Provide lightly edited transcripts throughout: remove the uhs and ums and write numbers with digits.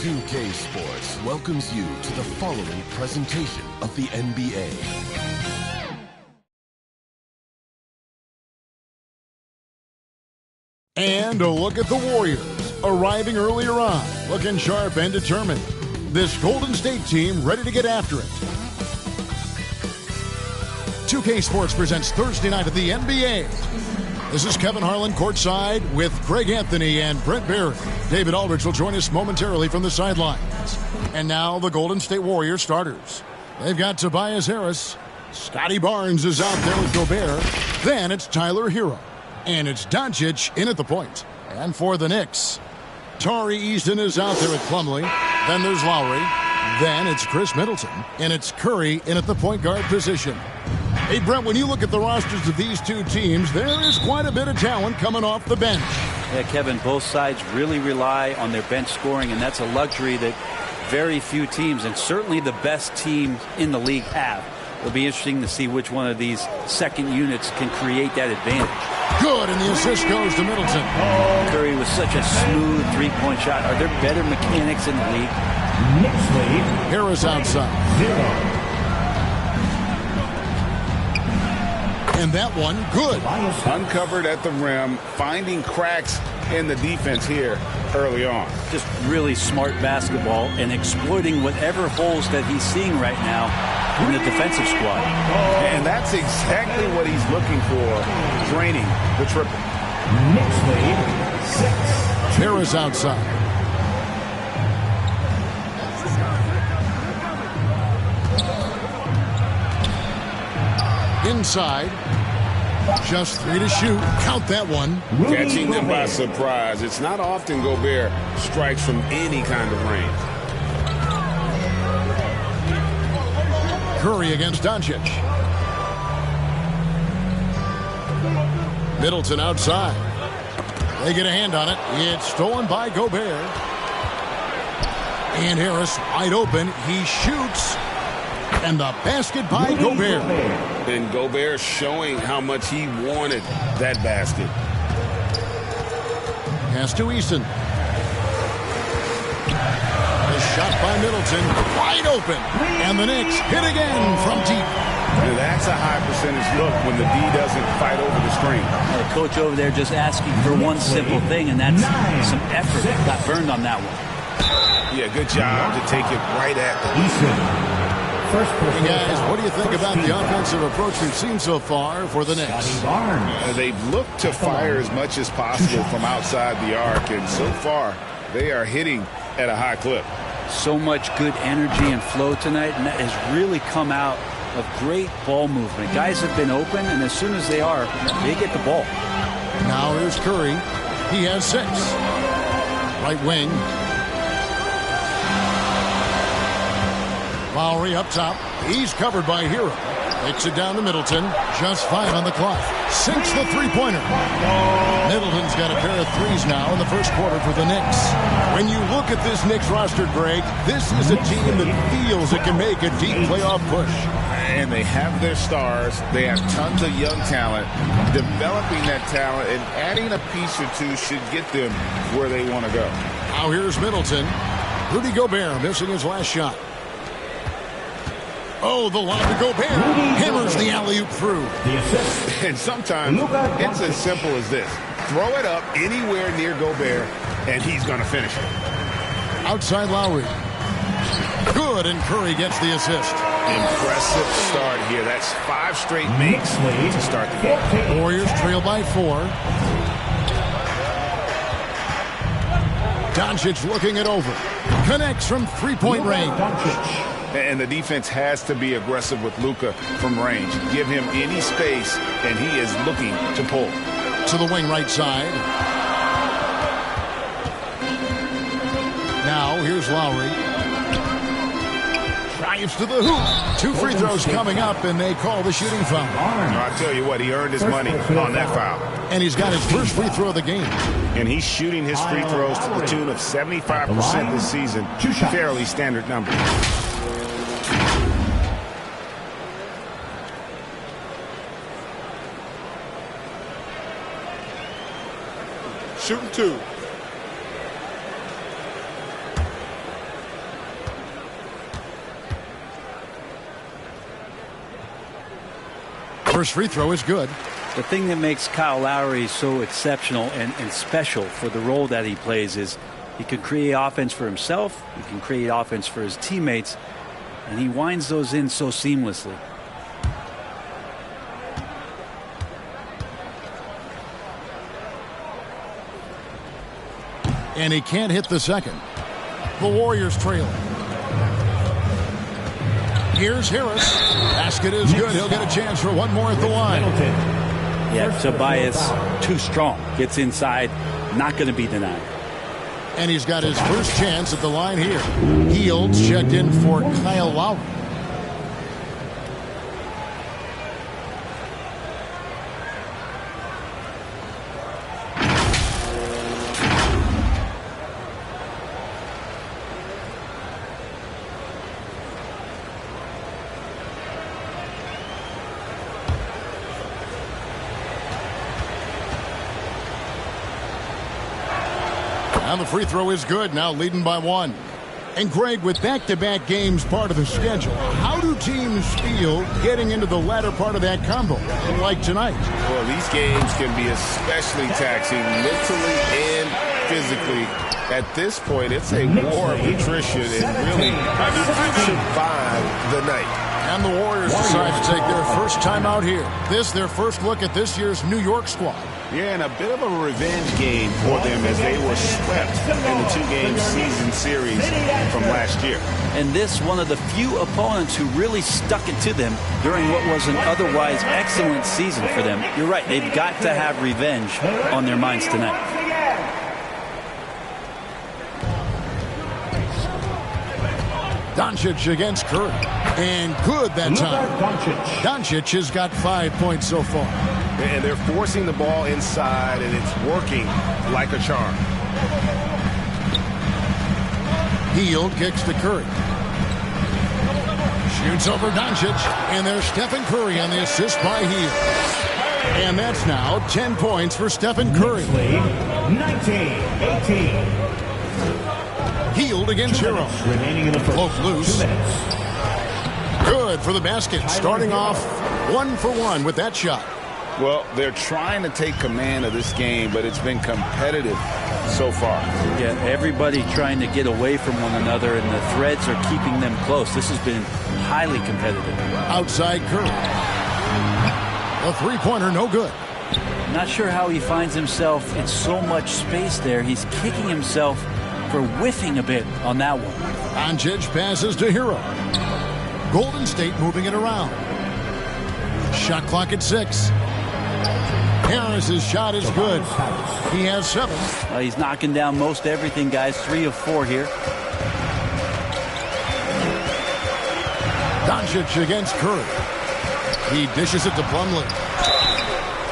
2K Sports welcomes you to the following presentation of the NBA. And a look at the Warriors, arriving earlier on, looking sharp and determined. This Golden State team ready to get after it. 2K Sports presents Thursday night at the NBA. This is Kevin Harlan courtside with Greg Anthony and Brent Barry. David Aldridge will join us momentarily from the sidelines. And now the Golden State Warriors starters. They've got Tobias Harris. Scotty Barnes is out there with Gobert. Then it's Tyler Hero. And it's Doncic in at the point. And for the Knicks, Tari Eason is out there with Plumlee. Then there's Lowry. Then it's Chris Middleton. And it's Curry in at the point guard position. Hey, Brent, when you look at the rosters of these two teams, there is quite a bit of talent coming off the bench. Yeah, Kevin, both sides really rely on their bench scoring, and that's a luxury that very few teams, and certainly the best teams in the league, have. It'll be interesting to see which one of these second units can create that advantage. Good, and the assist goes to Middleton. Curry with such a smooth three-point shot. Are there better mechanics in the league? Harris outside. And that one, good. Uncovered at the rim, finding cracks in the defense here early on. Just really smart basketball and exploiting whatever holes that he's seeing right now in the defensive squad. And that's exactly what he's looking for, draining the triple. Knicks lead 6-2. Harris outside. Inside. Just 3 to shoot. Count that one. Catching them by surprise. It's not often Gobert strikes from any kind of range. Curry against Doncic. Middleton outside. They get a hand on it. It's stolen by Gobert. And Harris wide open. He shoots. And the basket by Gobert. And Gobert showing how much he wanted that basket. Pass to Eason. The shot by Middleton. Wide open. And the Knicks hit again from deep. Now that's a high percentage look when the D doesn't fight over the screen. The coach over there just asking for one simple thing, and that's some effort. Got burned on that one. Yeah, good job to take it right at the Eason. Hey guys, what do you think about the offensive approach we've seen so far for the Knicks? They've looked to fire as much as possible from outside the arc, and so far they are hitting at a high clip. So much good energy and flow tonight, and that has really come out of great ball movement. Guys have been open, and as soon as they are, they get the ball. Now here's Curry. He has 6. Right wing. Lowry up top. He's covered by Hero. Takes it down to Middleton. Just 5 on the clock. Sinks the three-pointer. Middleton's got a pair of threes now in the first quarter for the Knicks. When you look at this Knicks roster, Greg, this is a team that feels it can make a deep playoff push. And they have their stars. They have tons of young talent. Developing that talent and adding a piece or two should get them where they want to go. Now here's Middleton. Rudy Gobert missing his last shot. Oh, the lob to Gobert. Hammers the alley-oop through. And sometimes it's as simple as this. Throw it up anywhere near Gobert, and he's going to finish it. Outside Lowry. Good, and Curry gets the assist. Impressive start here. That's 5 straight makes to start the game. Warriors trail by 4. Doncic looking it over. Connects from three-point range. And the defense has to be aggressive with Luka from range. Give him any space, and he is looking to pull. To the wing right side. Now here's Lowry. Drives to the hoop. 2 free throws coming up, and they call the shooting foul. I'll tell you what, he earned his money on that foul. And he's got his first free throw of the game. And he's shooting his free throws to the tune of 75% this season. Fairly standard number. Shooting 2. First free throw is good. The thing that makes Kyle Lowry so exceptional and special for the role that he plays is he can create offense for himself, he can create offense for his teammates, and he winds those in so seamlessly. And he can't hit the second. The Warriors trail. Here's Harris. Basket is good. He'll get a chance for one more at the line. Yeah, Tobias too strong. Gets inside. Not going to be denied. And he's got his first chance at the line here. Hields checked in for Kyle Lowry. And the free throw is good, now leading by one. And Greg, with back-to-back games part of the schedule, how do teams feel getting into the latter part of that combo, like tonight? Well, these games can be especially taxing mentally and physically. At this point, it's a war of attrition and really survive the night. And the Warriors decide to take their first time out here. Their first look at this year's New York squad. Yeah, and a bit of a revenge game for them as they were swept in the two-game season series from last year. And this one of the few opponents who really stuck it to them during what was an otherwise excellent season for them. You're right, they've got to have revenge on their minds tonight. Doncic against Curry. And good that time. Doncic has got 5 points so far. And they're forcing the ball inside, and it's working like a charm. Hield kicks to Curry. Shoots over Doncic. And there's Stephen Curry on the assist by Hield. And that's now 10 points for Stephen Curry. 19-18. Hield against Hero. Close loose. Good for the basket. Starting off 1 for 1 with that shot. Well, they're trying to take command of this game, but it's been competitive so far. Yeah, everybody trying to get away from one another, and the threads are keeping them close. This has been highly competitive. Outside Curry. A three-pointer, no good. Not sure how he finds himself in so much space there. He's kicking himself for whiffing a bit on that one. Doncic passes to Hero. Golden State moving it around. Shot clock at 6. Harris's shot is good. He has 7. He's knocking down most everything, guys. 3 of 4 here. Doncic against Curry. He dishes it to Plumlee.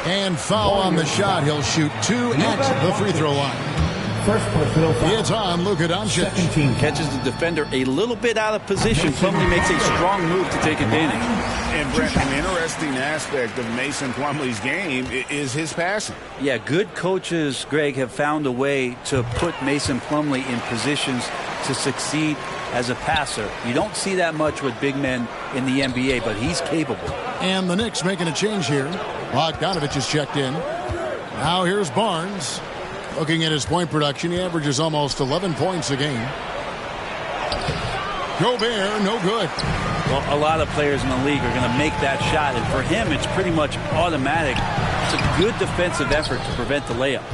And foul on the shot. He'll shoot 2 at the free throw line. First personal foul. It's on Luka Doncic. Catches the defender a little bit out of position. Plumlee makes a strong move to take advantage. And Brent, an interesting aspect of Mason Plumlee's game is his passing. Yeah, good coaches, Greg, have found a way to put Mason Plumlee in positions to succeed as a passer. You don't see that much with big men in the NBA, but he's capable. And the Knicks making a change here. Bogdanovich is checked in. Now here's Barnes. Looking at his point production, he averages almost 11 points a game. Gobert, no good. Well, a lot of players in the league are going to make that shot, and for him, it's pretty much automatic. It's a good defensive effort to prevent the layup.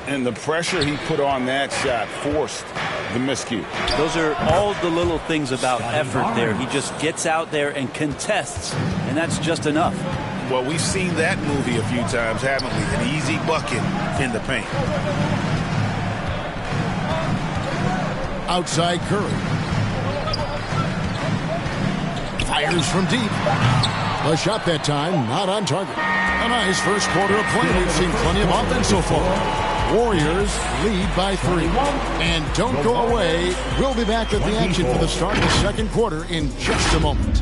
And the pressure he put on that shot forced the miscue. Those are all the little things about effort there. He just gets out there and contests, and that's just enough. Well, we've seen that movie a few times, haven't we? An easy bucket in the paint. Outside Curry. Fires from deep. A shot that time, not on target. A nice first quarter of play. We've seen plenty of offense so far. Warriors lead by 3. And don't go away. We'll be back at the action for the start of the second quarter in just a moment.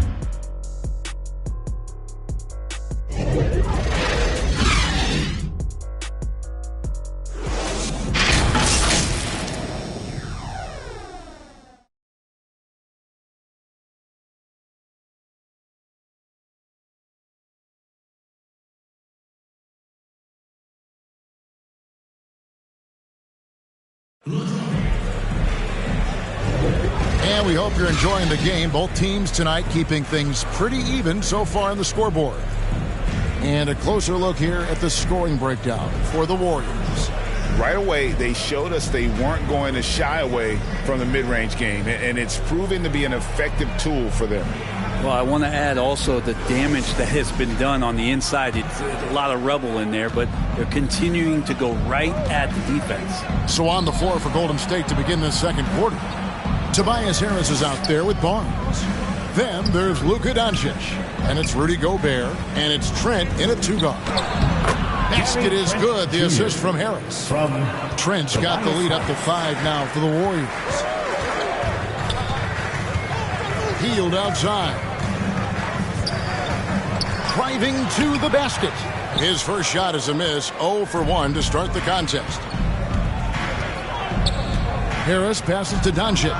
And we hope you're enjoying the game. Both teams tonight keeping things pretty even so far on the scoreboard. And a closer look here at the scoring breakdown for the Warriors. Right away, they showed us they weren't going to shy away from the mid-range game, and it's proving to be an effective tool for them. Well, I want to add also the damage that has been done on the inside. It's a lot of rubble in there, but they're continuing to go right at the defense. So on the floor for Golden State to begin this second quarter. Tobias Harris is out there with Barnes. Then there's Luka Doncic. And it's Rudy Gobert. And it's Trent in a two-guard. Basket is good. The assist from Harris. Trent's got the lead up to 5 now for the Warriors. Hield outside. Driving to the basket. His first shot is a miss. 0 for 1 to start the contest. Harris passes to Doncic.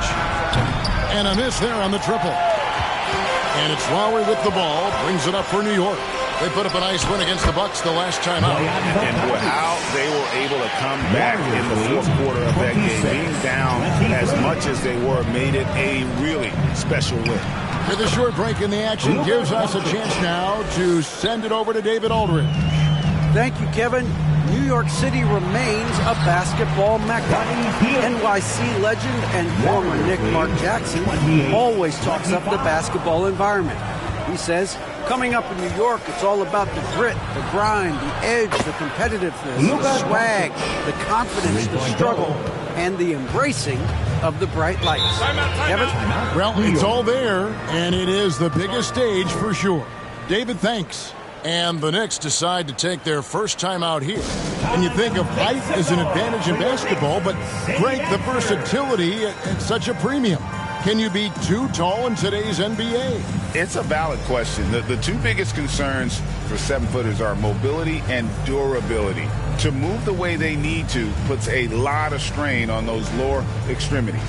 And a miss there on the triple. And it's Lowry with the ball. Brings it up for New York. They put up a nice win against the Bucks the last time out. And boy, how they were able to come back in the fourth quarter of that game. Being down as much as they were made it a really special win. With a short break in the action gives us a chance now to send it over to David Aldridge. Thank you, Kevin. New York City remains a basketball mecca. NYC legend and former Knick Mark Jackson always talks up the basketball environment. He says, coming up in New York, it's all about the grit, the grind, the edge, the competitiveness, the swag, the confidence, the struggle, and the embracing of the bright lights. Kevin? Well, it's all there, and it is the biggest stage for sure. David, thanks. And the Knicks decide to take their first time out here. And you think of height as an advantage in basketball, but Greg, the versatility at such a premium. Can you be too tall in today's NBA? It's a valid question. The two biggest concerns for 7-footers are mobility and durability. To move the way they need to puts a lot of strain on those lower extremities.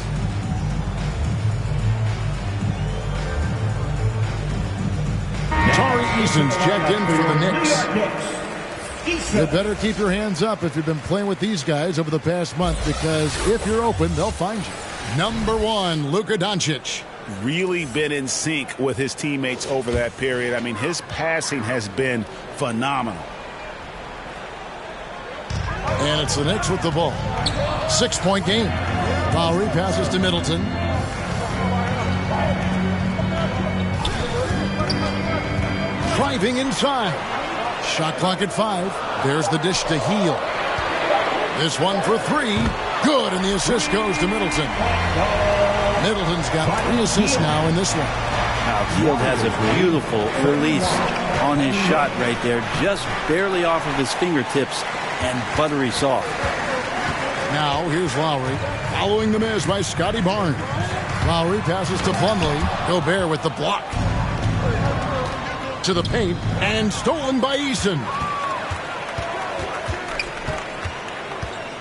Tari Eason's checked in for the Knicks. You better keep your hands up if you've been playing with these guys over the past month, because if you're open, they'll find you. Number 1, Luka Doncic. Really been in sync with his teammates over that period. I mean, his passing has been phenomenal. And it's the Knicks with the ball. 6-point game. Lowry passes to Middleton. Driving inside. Shot clock at 5. There's the dish to Hield. This one for 3. Good, and the assist goes to Middleton. Middleton's got 3 assists now in this one. Now, Hield has a beautiful release on his shot right there. Just barely off of his fingertips and buttery soft. Now, here's Lowry. Following the miss by Scotty Barnes. Lowry passes to Plumlee. Gobert with the block. To the paint, and stolen by Eason.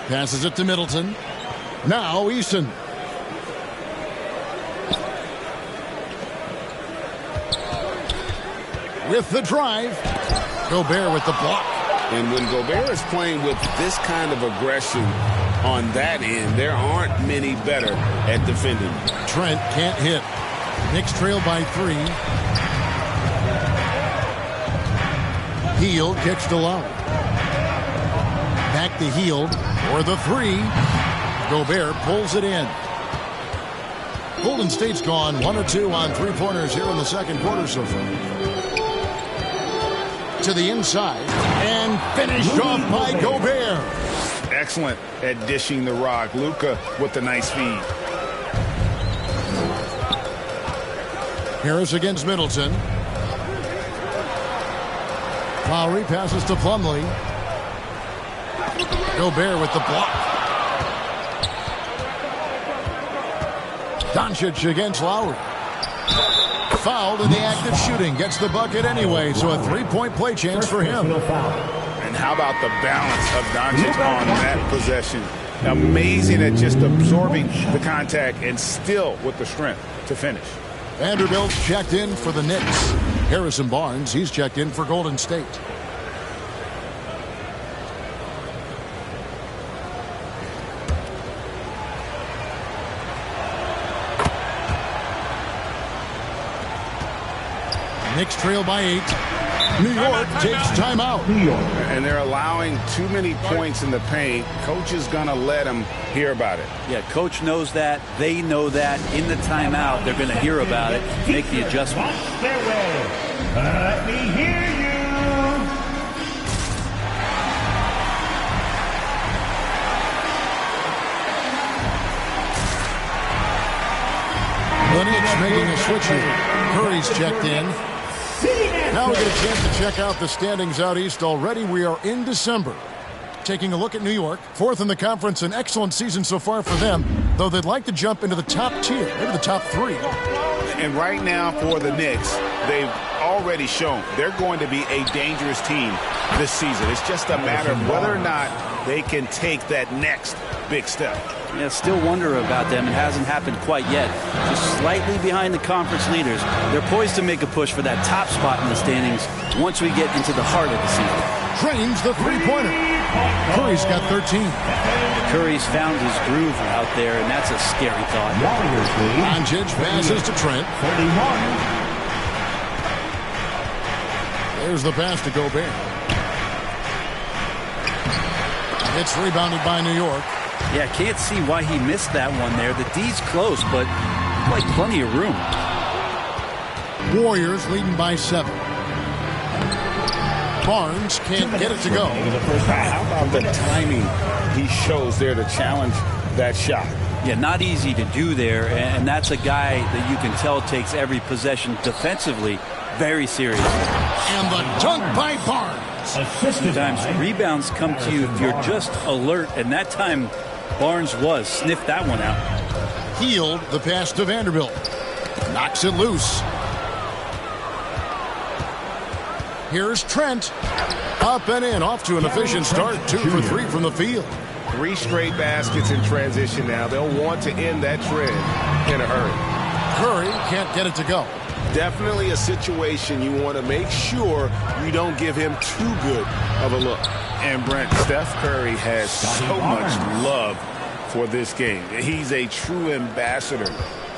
Passes it to Middleton. Now Eason. With the drive. Gobert with the block. And when Gobert is playing with this kind of aggression on that end, there aren't many better at defending. Trent can't hit. Knicks trail by 3. Hield kicks to Lowry. Back to Hield for the 3. Gobert pulls it in. Golden State's gone 1 or 2 on 3-pointers here in the second quarter so far. To the inside and finished off by Gobert. Excellent at dishing the rock. Luka with the nice feed. Harris against Middleton. Lowry passes to Plumlee. Gobert with the block. Doncic against Lowry. Fouled in the act of shooting. Gets the bucket anyway, so a 3-point play chance for him. And how about the balance of Doncic on that possession? Amazing at just absorbing the contact and still with the strength to finish. Vanderbilt's checked in for the Knicks. Harrison Barnes, he's checked in for Golden State. Knicks trail by 8. New York takes timeout. And they're allowing too many points in the paint. Coach is going to let them hear about it. Yeah, coach knows that. They know that. In the timeout, they're going to hear about it, make the adjustment. Let me hear you. The Knicks making a switch here. Curry's checked in. Now we get a chance to check out the standings out east already. We are in December. Taking a look at New York, 4th in the conference, an excellent season so far for them, though they'd like to jump into the top tier, maybe the top 3. And right now for the Knicks, they've already shown they're going to be a dangerous team this season. It's just a matter of whether or not they can take that next big step. Yeah, still wonder about them. It hasn't happened quite yet. Just slightly behind the conference leaders. They're poised to make a push for that top spot in the standings once we get into the heart of the season. Trains the three-pointer. Curry's got 13. Curry's found his groove out there, and that's a scary thought. Doncic passes to Trent. There's the pass to Gobert. It's rebounded by New York. Yeah, can't see why he missed that one there. The D's close, but like plenty of room. Warriors leading by 7. Barnes can't get it to go. How about the timing he shows there to challenge that shot? Yeah, not easy to do there, and that's a guy that you can tell takes every possession defensively very seriously. And the dunk by Barnes. Sometimes rebounds come to you if you're just alert, and that time Barnes was. Sniffed that one out. Healed the pass to Vanderbilt. Knocks it loose. Here's Trent. Up and in, off to an efficient start. 2 for 3 from the field. 3 straight baskets in transition now. They'll want to end that trend in a hurry. Curry can't get it to go. Definitely a situation you want to make sure you don't give him too good of a look. And Brent, Steph Curry has so much love for this game. He's a true ambassador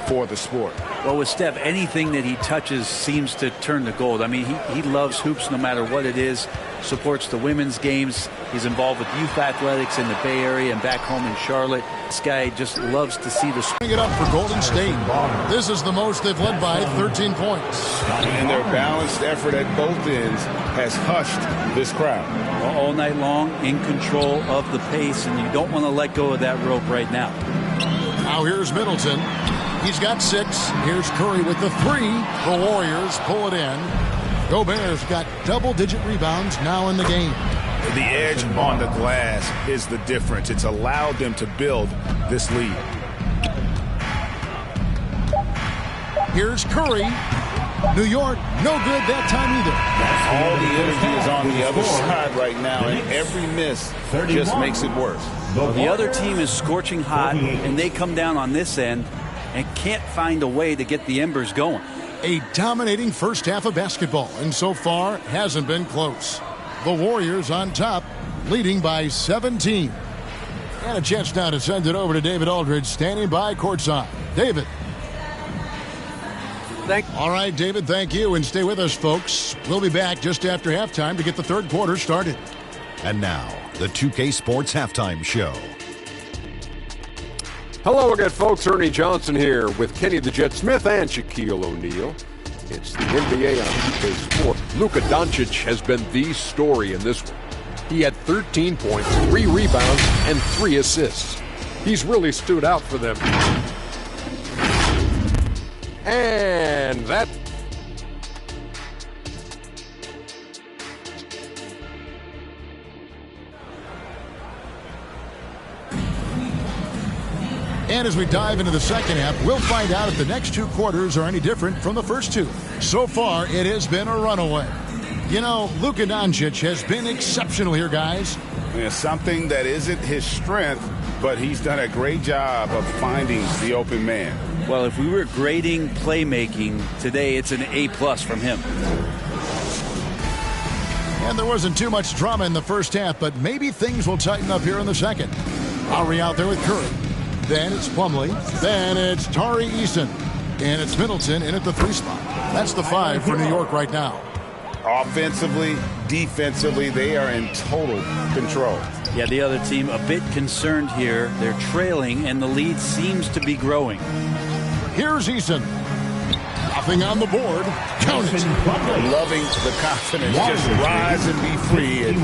for the sport. Well, with Steph, anything that he touches seems to turn to gold. I mean, he loves hoops no matter what it is, supports the women's games. He's involved with youth athletics in the Bay Area and back home in Charlotte. This guy just loves to see the... Bring it up for Golden State. This is the most they've led by, 13 points. And their balanced effort at both ends has hushed this crowd. All night long, in control of the pace, and you don't want to let go of that rope right now. Now here's Middleton. He's got 6. Here's Curry with the 3. The Warriors pull it in. Gobert's got double-digit rebounds now in the game. The edge on the glass is the difference. It's allowed them to build this lead. Here's Curry. New York, no good that time either. All the energy is on the other side right now, and every miss just makes it worse. The other team is scorching hot, and they come down on this end and can't find a way to get the embers going. A dominating first half of basketball, and so far hasn't been close. The Warriors on top, leading by 17. And a chance now to send it over to David Aldridge, standing by courtside. David. All right, David, thank you, and stay with us, folks. We'll be back just after halftime to get the third quarter started. And now, the 2K Sports Halftime Show. Hello again, folks. Ernie Johnson here with Kenny the Jet Smith and Shaquille O'Neal. It's the NBA on 2K Sports. Luka Doncic has been the story in this one. He had 13 points, 3 rebounds, and 3 assists. He's really stood out for them. And that... And as we dive into the second half, we'll find out if the next 2 quarters are any different from the first 2. So far, it has been a runaway. You know, Luka Doncic has been exceptional here, guys. Yeah, something that isn't his strength, but he's done a great job of finding the open man. Well, if we were grading playmaking today, it's an A+ from him. And there wasn't too much drama in the first half, but maybe things will tighten up here in the second. Lowry out there with Curry. Then it's Plumlee. Then it's Tari Eason. And it's Middleton in at the 3 spot. That's the 5 for New York right now. Offensively, defensively, they are in total control. Yeah, the other team a bit concerned here. They're trailing, and the lead seems to be growing. Here's Eason. Nothing on the board. Count it. Loving the confidence. Just rise and be free. And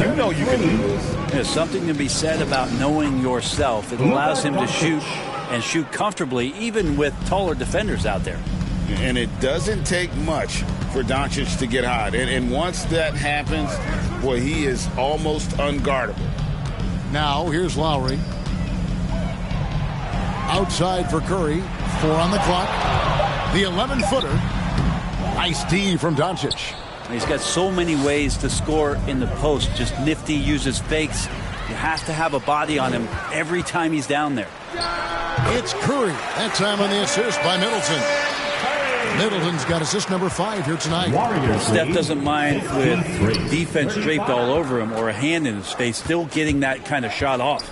you know you can do this. There's something to be said about knowing yourself. It allows him to shoot and shoot comfortably, even with taller defenders out there. And it doesn't take much for Doncic to get hot. And once that happens, boy, he is almost unguardable. Now, here's Lowry. Outside for Curry. 4 on the clock. The 11-footer. Nice D from Doncic. He's got so many ways to score in the post. Just nifty, uses fakes. You have to have a body on him every time he's down there. It's Curry. That time on the assist by Middleton. Middleton's got assist number 5 here tonight. Steph doesn't mind with defense draped all over him or a hand in his face, still getting that kind of shot off.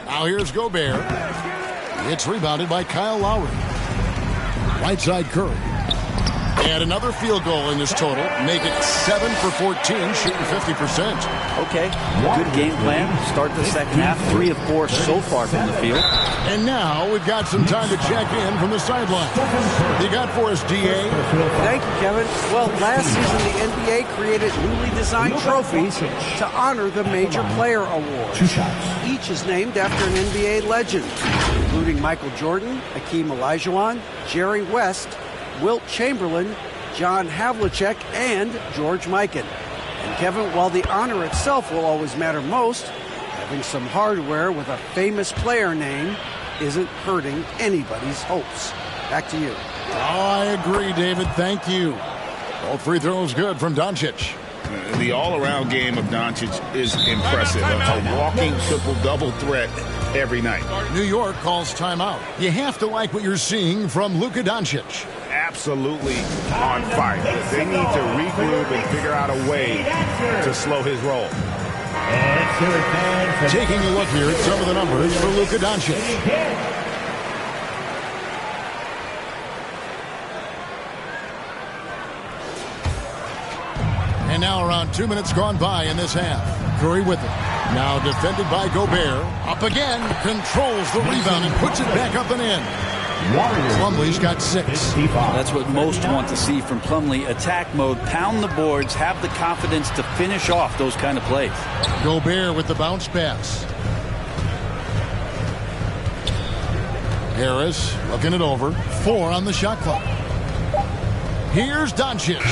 Now here's Gobert. It's rebounded by Kyle Lowry. Right side Curry. And another field goal in this total. Make it 7 for 14, shooting 50%. Okay, good game plan. Start the second half. 3 of 4 so far from the field. And now we've got some time to check in from the sideline. You got for us, DA? Thank you, Kevin. Well, last season the NBA created newly designed trophies to honor the Major Player Awards. Each is named after an NBA legend, including Michael Jordan, Hakeem Olajuwon, Jerry West, Wilt Chamberlain, John Havlicek, and George Mikan. And Kevin, while the honor itself will always matter most, having some hardware with a famous player name isn't hurting anybody's hopes. Back to you. I agree, David. Thank you. Both free throws good from Doncic. The all-around game of Doncic is impressive. A walking triple-double threat every night. New York calls timeout. You have to like what you're seeing from Luka Doncic. Absolutely on fire. They need to regroup and figure out a way to slow his roll. Taking a look here at some of the numbers for Luka Doncic. And now around 2 minutes gone by in this half. Curry with it. Now defended by Gobert. Up again. Controls the rebound and puts it back up and in. Plumlee's got 6. That's what most want to see from Plumlee. Attack mode, pound the boards, have the confidence to finish off those kind of plays. Gobert with the bounce pass. Harris looking it over. 4 on the shot clock. Here's Doncic.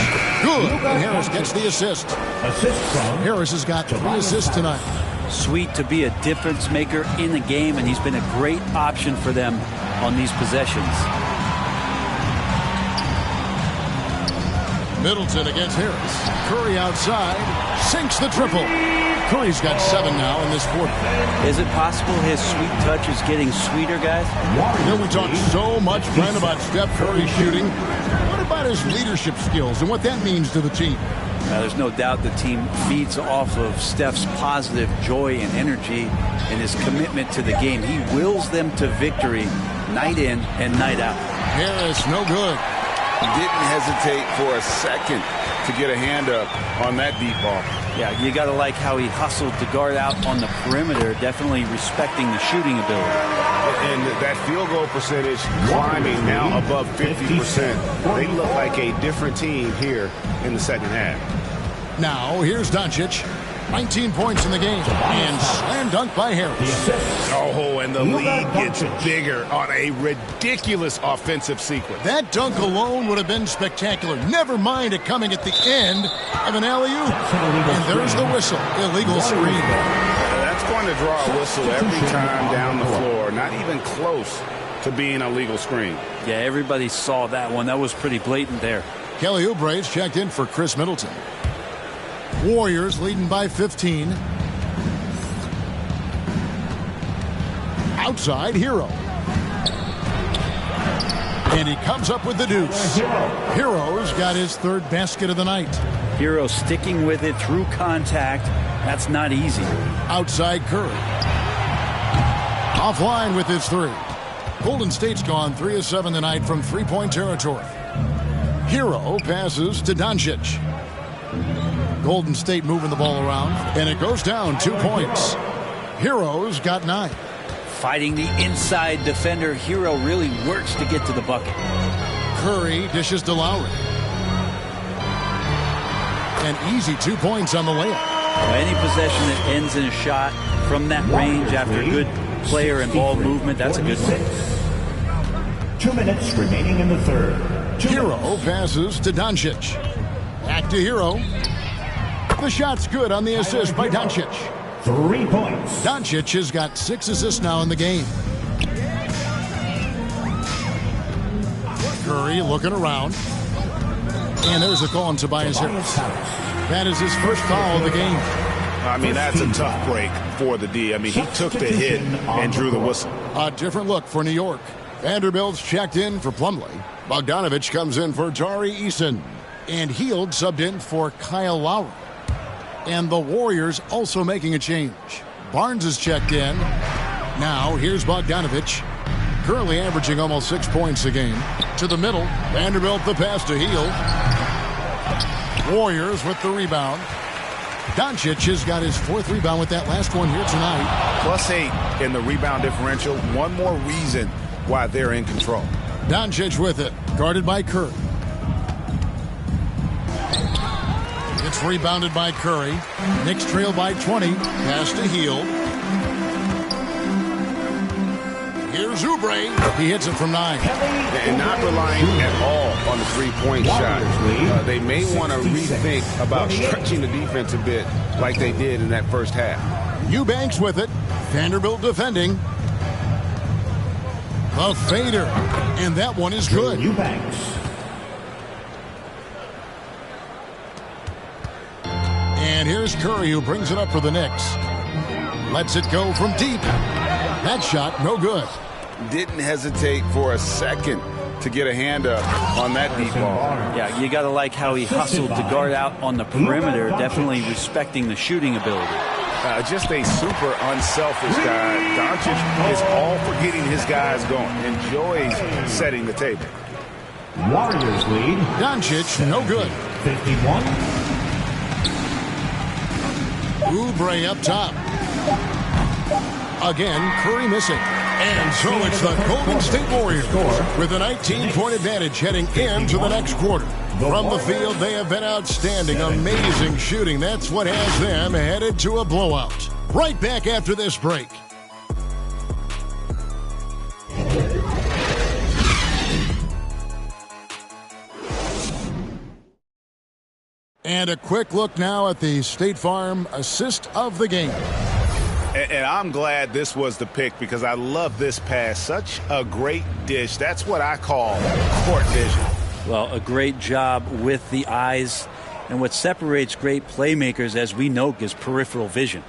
Good. And Harris gets the assist. Harris has got 3 assists tonight. Sweet to be a difference maker in the game, and he's been a great option for them on these possessions. Middleton against Harris. Curry outside. Sinks the triple. Curry's got 7 now in this quarter. Is it possible his sweet touch is getting sweeter, guys? You know, we talked so much, Brent, about Steph Curry shooting. What about his leadership skills and what that means to the team? There's no doubt the team feeds off of Steph's positive joy and energy and his commitment to the game. He wills them to victory night in and night out. Harris, no good. Didn't hesitate for a second to get a hand up on that deep ball. Yeah, you got to like how he hustled to guard out on the perimeter, definitely respecting the shooting ability. And that field goal percentage climbing now above 50%. They look like a different team here in the second half. Now, here's Doncic. 19 points in the game. And slam dunk by Harris. Oh, and the lead gets bigger on a ridiculous offensive sequence. That dunk alone would have been spectacular. Never mind it coming at the end of an alley-oop. And there's the whistle. Illegal screen. That's going to draw a whistle every time down the floor. Not even close to being a legal screen. Yeah, everybody saw that one. That was pretty blatant there. Kelly Oubre's checked in for Chris Middleton. Warriors leading by 15. Outside, Hero. And he comes up with the deuce. Hero's got his 3rd basket of the night. Hero sticking with it through contact. That's not easy. Outside, Curry. Offline with his 3. Golden State's gone 3 of 7 tonight from three-point territory. Hero passes to Doncic. Golden State moving the ball around, and it goes down 2 points. Hero's got 9. Fighting the inside defender, Hero really works to get to the bucket. Curry dishes to Lowry. An easy 2 points on the layup. Any possession that ends in a shot from that range after good player and ball movement, that's a good one. 2 minutes remaining in the third. Hero passes to Doncic. Back to Hero. The shot's good on the assist by Doncic. 3 points. Doncic has got 6 assists now in the game. Curry looking around. And there's a call on Tobias Harris. That is his first foul of the game. I mean, that's a tough break for the D. I mean, he took the hit and drew the whistle. A different look for New York. Vanderbilt's checked in for Plumlee. Bogdanovich comes in for Tari Eason. And Hield subbed in for Kyle Lowry. And the Warriors also making a change. Barnes is checked in. Now, here's Bogdanovich. Currently averaging almost 6 points a game. To the middle. Vanderbilt the pass to Hield. Warriors with the rebound. Doncic has got his 4th rebound with that last one here tonight. +8 in the rebound differential. One more reason why they're in control. Doncic with it. Guarded by Curry. It's rebounded by Curry. Knicks trail by 20. Pass to Hield. Here's Oubre. He hits it from 9. And not relying at all on the three-point shot. They may want to rethink about stretching the defense a bit like they did in that first half. Eubanks with it. Vanderbilt defending. A fader. And that one is good. Eubanks. And here's Curry who brings it up for the Knicks. Lets it go from deep. That shot no good. Didn't hesitate for a second to get a hand up on that deep ball. Yeah, you got to like how he hustled to guard out on the perimeter, definitely respecting the shooting ability. Just a super unselfish guy. Doncic is all for getting his guys going. Enjoys setting the table. Warriors lead. Doncic, no good. 51. Oubre up top. Again, Curry missing. And so it's the Golden State Warriors with a 19-point advantage heading into the next quarter. From the field, they have been outstanding. Amazing shooting. That's what has them headed to a blowout. Right back after this break. And a quick look now at the State Farm assist of the game. And I'm glad this was the pick because I love this pass. Such a great dish. That's what I call court vision. Well, a great job with the eyes. And what separates great playmakers, as we know, is peripheral vision.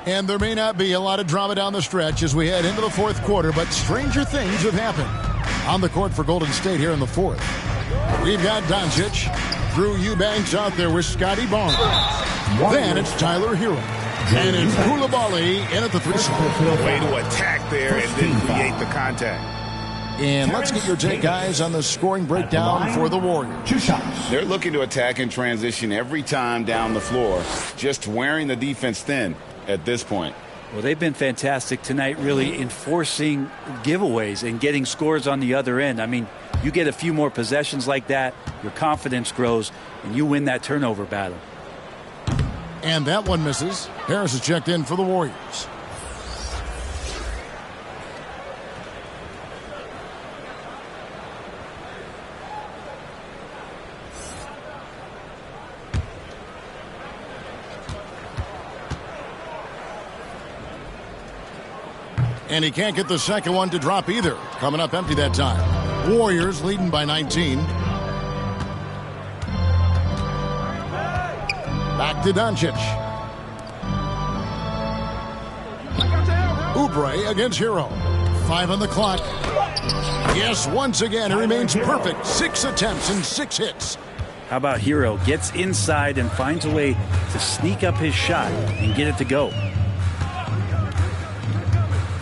And there may not be a lot of drama down the stretch as we head into the fourth quarter, but stranger things have happened. On the court for Golden State here in the fourth. We've got Doncic. Drew Eubanks out there with Scotty Barnes. Then it's Tyler Hero. And it's Koulibaly in at the 3-spot. Way to attack there and then create the contact. And let's get your take, guys, on the scoring breakdown for the Warriors. 2 shots. They're looking to attack in transition every time down the floor, just wearing the defense thin at this point. Well, they've been fantastic tonight, really enforcing giveaways and getting scores on the other end. I mean, you get a few more possessions like that, your confidence grows, and you win that turnover battle. And that one misses. Harris is checked in for the Warriors. And he can't get the second one to drop either. Coming up empty that time. Warriors leading by 19. Back to Doncic. Oubre against Hero. 5 on the clock. Yes, once again, he remains perfect. 6 attempts and 6 hits. How about Hero? Gets inside and finds a way to sneak up his shot and get it to go.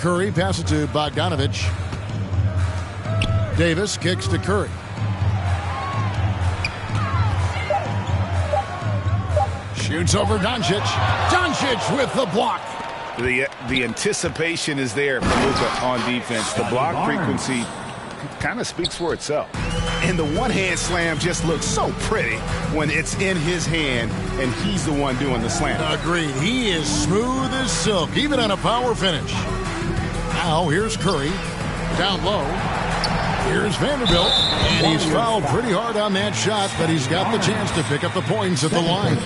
Curry passes to Bogdanovich. Davis kicks to Curry. Shoots over Doncic. Doncic with the block. The anticipation is there for Luka on defense. The block frequency kind of speaks for itself. And the one-hand slam just looks so pretty when it's in his hand and he's the one doing the slam. Agreed. He is smooth as silk, even on a power finish. Now here's Curry. Down low. Here's Vanderbilt. And he's fouled pretty hard on that shot, but he's got the chance to pick up the points at the line.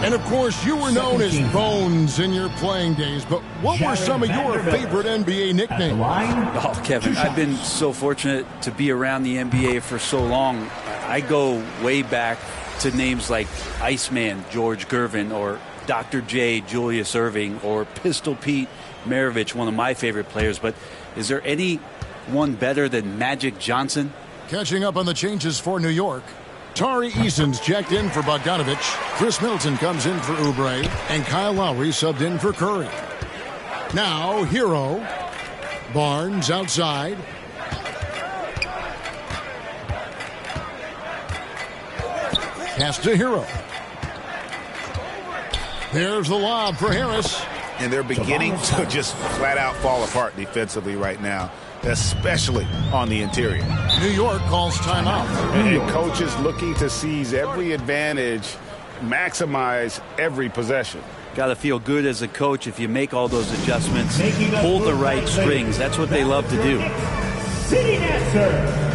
And, of course, you were known as Bones in your playing days, but what were some of your favorite NBA nicknames? Oh, Kevin, I've been so fortunate to be around the NBA for so long. I go way back to names like Iceman George Gervin or Dr. J Julius Erving or Pistol Pete Maravich, one of my favorite players. But is there any one better than Magic Johnson? Catching up on the changes for New York. Tari Eason's checked in for Bogdanovich. Chris Middleton comes in for Oubre. And Kyle Lowry subbed in for Curry. Now, Hero. Barnes outside. Pass to Hero. There's the lob for Harris. And they're beginning to just flat out fall apart defensively right now, especially on the interior. New York calls timeout. And coaches looking to seize every advantage, maximize every possession. Got to feel good as a coach if you make all those adjustments, pull the right strings. That's what they love to do. City answer.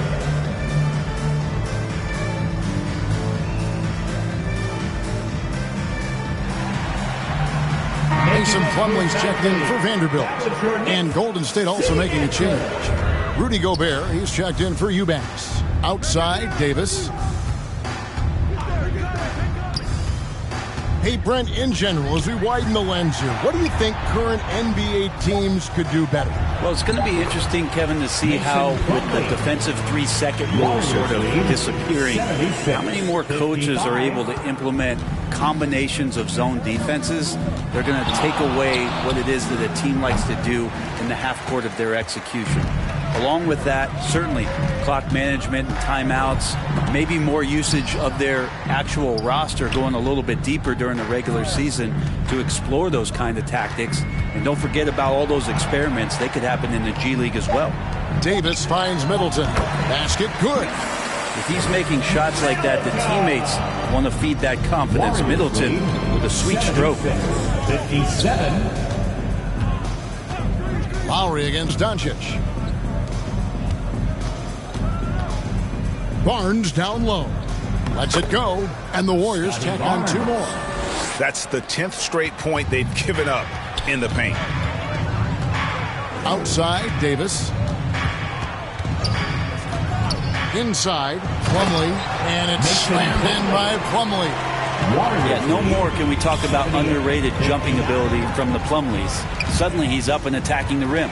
Mason Plumlee's checked in for Vanderbilt. And Golden State also making a change. Rudy Gobert, he's checked in for UMass. Outside, Davis. Hey, Brent, in general, as we widen the lens here, what do you think current NBA teams could do better? Well, it's going to be interesting, Kevin, to see how, with the defensive 3-second rule sort of disappearing, how many more coaches are able to implement combinations of zone defenses. They're going to take away what it is that a team likes to do in the half court of their execution. Along with that, certainly clock management and timeouts, maybe more usage of their actual roster going a little bit deeper during the regular season to explore those kind of tactics. And don't forget about all those experiments. They could happen in the G League as well. Davis finds Middleton. Basket good. If he's making shots like that, the teammates want to feed that confidence. Middleton with a sweet stroke. 57. Lowry against Doncic. Barnes down low. Lets it go, and the Warriors tack on 2 more. That's the 10th straight point they've given up in the paint. Outside, Davis. Inside, Plumlee, and it's slammed in by Plumlee. Yeah, no more can we talk about underrated jumping ability from the Plumlees. Suddenly he's up and attacking the rim.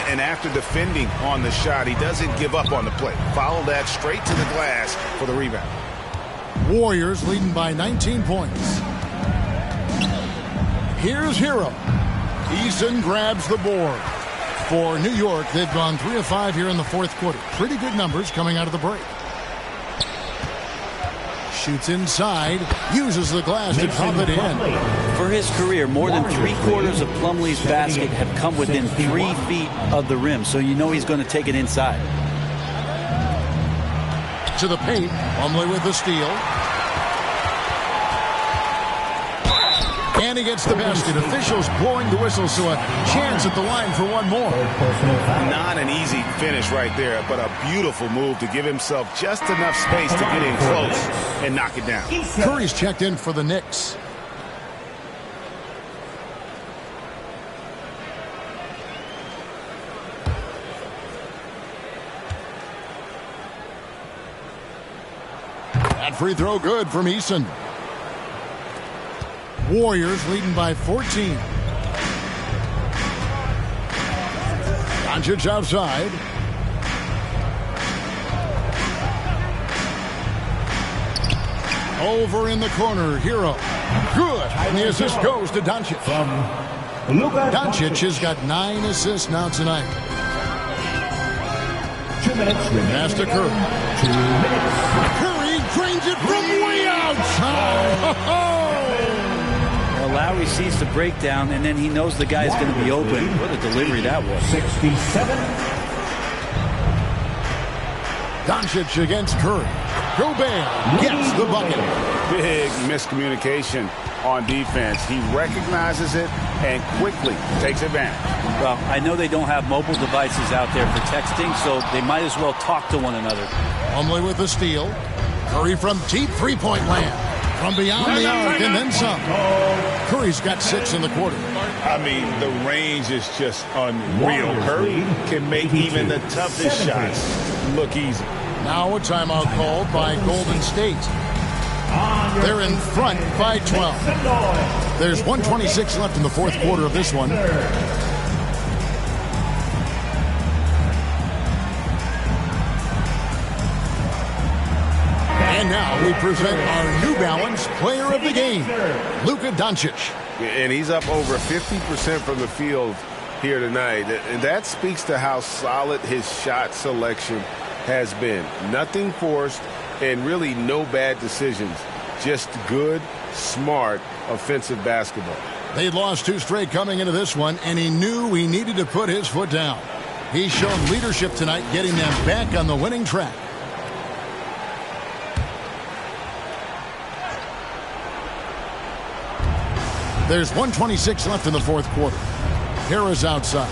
And after defending on the shot, he doesn't give up on the play. Follow that straight to the glass for the rebound. Warriors leading by 19 points. Here's Hero. Eason grabs the board. For New York, they've gone 3 of 5 here in the fourth quarter. Pretty good numbers coming out of the break. Shoots inside, uses the glass to drop it in. For his career, more than 3/4 of Plumlee's basket have come within 3 feet of the rim, so you know he's going to take it inside. To the paint, Plumlee with the steal. And he gets the basket. Officials blowing the whistle, so a chance at the line for one more. Not an easy finish right there, but a beautiful move to give himself just enough space to get in close and knock it down. Curry's checked in for the Knicks. That free throw good from Eason. Warriors leading by 14. Doncic outside. Over in the corner, Hero. Good. And the assist goes to Doncic. Doncic has got 9 assists now tonight. 2 minutes remaining. Pass to Curry. 2 minutes. Curry drains it from way outside. Well, Lowry sees the breakdown, and then he knows the guy's going to be open. What a delivery that was. 67. Doncic against Curry. Gobert gets the bucket. Big miscommunication on defense. He recognizes it and quickly takes advantage. Well, I know they don't have mobile devices out there for texting, so they might as well talk to one another. Plumlee with the steal. Curry from deep three-point land. From beyond the arc and then some. Curry's got 6 in the quarter. I mean, the range is just unreal. Curry can make even the toughest shots look easy. Now a timeout called by Golden State. They're in front by 12. There's 1:26 left in the fourth quarter of this one. And now we present our New Balance Player of the Game, Luka Doncic. And he's up over 50% from the field here tonight. And that speaks to how solid his shot selection has been. Nothing forced and really no bad decisions. Just good, smart, offensive basketball. They'd lost 2 straight coming into this one, and he knew he needed to put his foot down. He's shown leadership tonight, getting them back on the winning track. There's 1:26 left in the fourth quarter. Harris outside.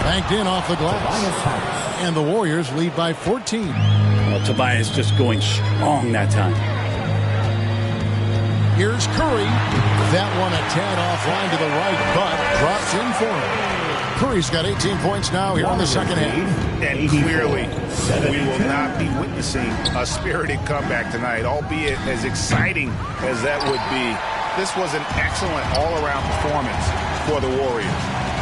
Banked in off the glass. And the Warriors lead by 14. Well, Tobias just going strong that time. Here's Curry. That one a tad offline to the right, but drops in for him. Curry's got 18 points now here in the second half. And clearly, we will not be witnessing a spirited comeback tonight, albeit as exciting as that would be. This was an excellent all-around performance for the Warriors.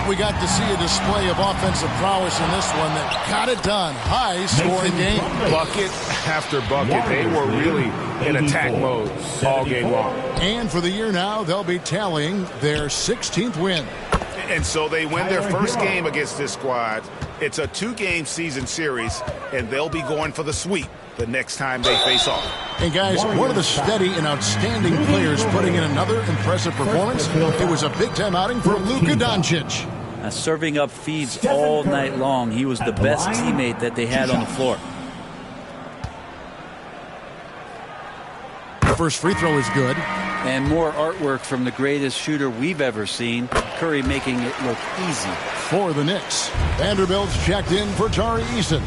We got to see a display of offensive prowess in this one that got it done. High-scoring game. Bucket after bucket. They were really in attack mode all game long. And for the year now, they'll be tallying their 16th win. And so they win their first game against this squad. It's a 2-game season series, and they'll be going for the sweep the next time they face off. And guys, one of the steady and outstanding players putting in another impressive performance. It was a big-time outing for Luka Doncic. Serving up feeds all night long. He was the best teammate that they had on the floor. First free throw is good. And more artwork from the greatest shooter we've ever seen. Curry making it look easy. For the Knicks, Vanderbilt's checked in for Tari Eason.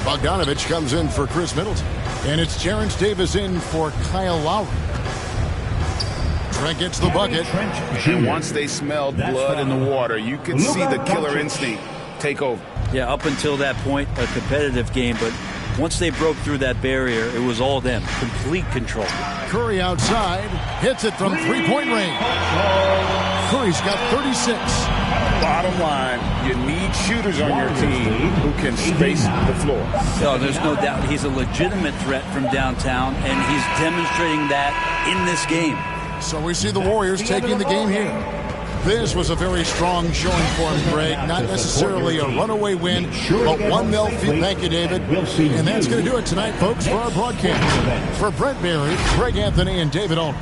Bogdanovich comes in for Chris Middleton. And it's Terrence Davis in for Kyle Lowry. Trent gets the bucket. And once they smelled blood in the water, you could see the killer instinct take over. Yeah, up until that point, a competitive game, but once they broke through that barrier, it was all them. Complete control. Curry outside, hits it from three-point range. Curry's got 36. Bottom line, you need shooters on your team who can space the floor. Oh, there's no doubt he's a legitimate threat from downtown, and he's demonstrating that in this game. So we see the Warriors taking the game here. This was a very strong showing for him, Greg. Not necessarily a runaway win, but one they'll feel. Thank you, David. And that's going to do it tonight, folks, for our broadcast. For Brent Barry, Greg Anthony, and David Ulrich.